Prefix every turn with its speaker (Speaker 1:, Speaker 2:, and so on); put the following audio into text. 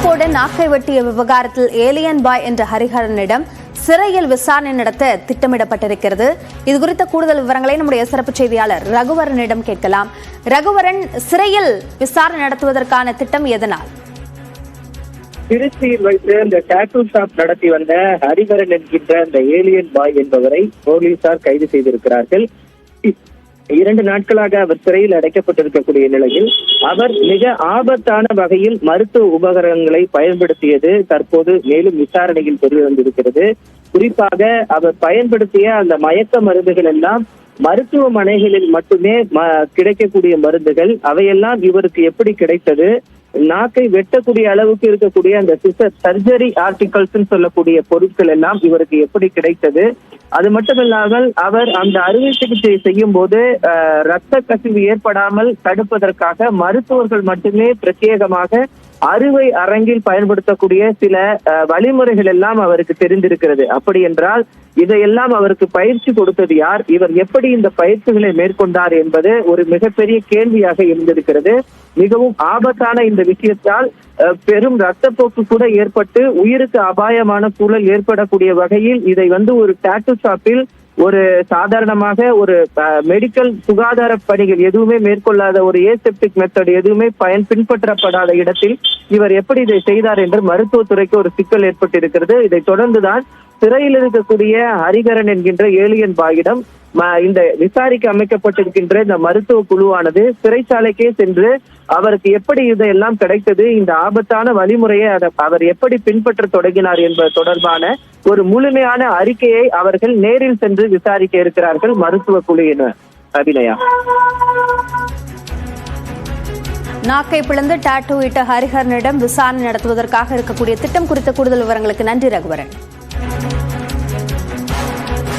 Speaker 1: நடிப்போடு நாக்கை வெட்டிய விவகாரத்தில் ஏலியன் பாய் என்ற ஹரிஹரனிடம் சிறையில் விசாரணை நடத்த திட்டமிடப்பட்டிருக்கிறது. இது குறித்த கூடுதல் விவரங்களை நம்முடைய சிறப்பு செய்தியாளர் ரகுவரனிடம் கேட்கலாம். ரகுவரன், சிறையில் விசாரணை நடத்துவதற்கான திட்டம் எதனால்?
Speaker 2: திருச்சியில் வைத்து இந்த டாட்டூ ஷாப் நடத்தி வந்த ஹரிஹரன் என்கின்ற அந்த ஏலியன் பாய் என்பவரை போலீசார் கைது செய்திருக்கிறார்கள். 2 நாட்களாக அவர் சிறையில் அடைக்கப்பட்டிருக்கக்கூடிய நிலையில் அவர் மிக ஆபத்தான வகையில் மருத்துவ உபகரணங்களை பயன்படுத்தியது தற்போது மேலும் விசாரணையில் தெரிய வந்திருக்கிறது. குறிப்பாக அவர் பயன்படுத்திய அந்த மயக்க மருந்துகள் எல்லாம் மருத்துவமனைகளில் மட்டுமே கிடைக்கக்கூடிய மருந்துகள். அவையெல்லாம் இவருக்கு எப்படி கிடைத்தது? நாக்கை வெட்டக்கூடிய அளவுக்கு இருக்கக்கூடிய அந்த சர்ஜரி ஆர்டிகல்ஸ் சொல்லக்கூடிய பொருட்கள் எல்லாம் இவருக்கு எப்படி கிடைத்தது? அது மட்டுமில்லாமல் அவர் அந்த அறுவை சிகிச்சை செய்யும் போது இரத்த கசிவு ஏற்படாமல் தடுப்பதற்காக மருத்துவர்கள் மட்டுமே பிரத்யேகமாக அறுவை அரங்கில் பயன்படுத்தக்கூடிய சில வழிமுறைகள் எல்லாம் அவருக்கு தெரிந்திருக்கிறது. அப்படி என்றால் இதையெல்லாம் அவருக்கு பயிற்சி கொடுத்தது யார்? இவர் எப்படி இந்த பயிற்சிகளை மேற்கொண்டார் என்பது ஒரு மிகப்பெரிய கேள்வியாக இருந்திருக்கிறது. மிகவும் ஆபத்தான இந்த விஷயத்தால் பெரும் ரத்தப்போக்கு கூட ஏற்பட்டு உயிருக்கு அபாயமான சூழல் ஏற்படக்கூடிய வகையில் இதை ஒரு டாட்டூ ஷாப்பில் ஒரு சாதாரணமாக ஒரு மெடிக்கல் சுகாதார பணிகள் எதுவுமே மேற்கொள்ளாத ஒரு ஏசெப்டிக் மெத்தட் எதுவுமே பின்பற்றப்படாத இடத்தில் இவர் எப்படி இதை செய்தார் என்று மருத்துவத்துறைக்கு ஒரு சிக்கல் ஏற்பட்டிருக்கிறது. இதை தொடர்ந்துதான் சிறையில் இருக்கக்கூடிய ஹரிஹரன் என்கின்ற ஏலியன் பாயிடம் இந்த விசாரிக்க அமைக்கப்பட்டிருக்கின்ற இந்த மருத்துவ குழுவானது சிறைச்சாலைக்கே சென்று அவருக்கு எப்படி இதையெல்லாம் கிடைத்தது, இந்த ஆபத்தான வழிமுறையை அவர் எப்படி பின்பற்ற தொடங்கினார் என்பது தொடர்பான ஒரு முழுமையான அறிக்கையை அவர்கள் நேரில் சென்று விசாரிக்க இருக்கிறார்கள் மருத்துவ குழுவினர். அபிநயா,
Speaker 1: நாக்கை பிளந்து டாட்டூ இட்ட ஹரிஹரனிடம் விசாரணை நடத்துவதற்காக இருக்கக்கூடிய திட்டம் குறித்த கூடுதல் விவரங்களுக்கு நன்றி ரகுவரன்.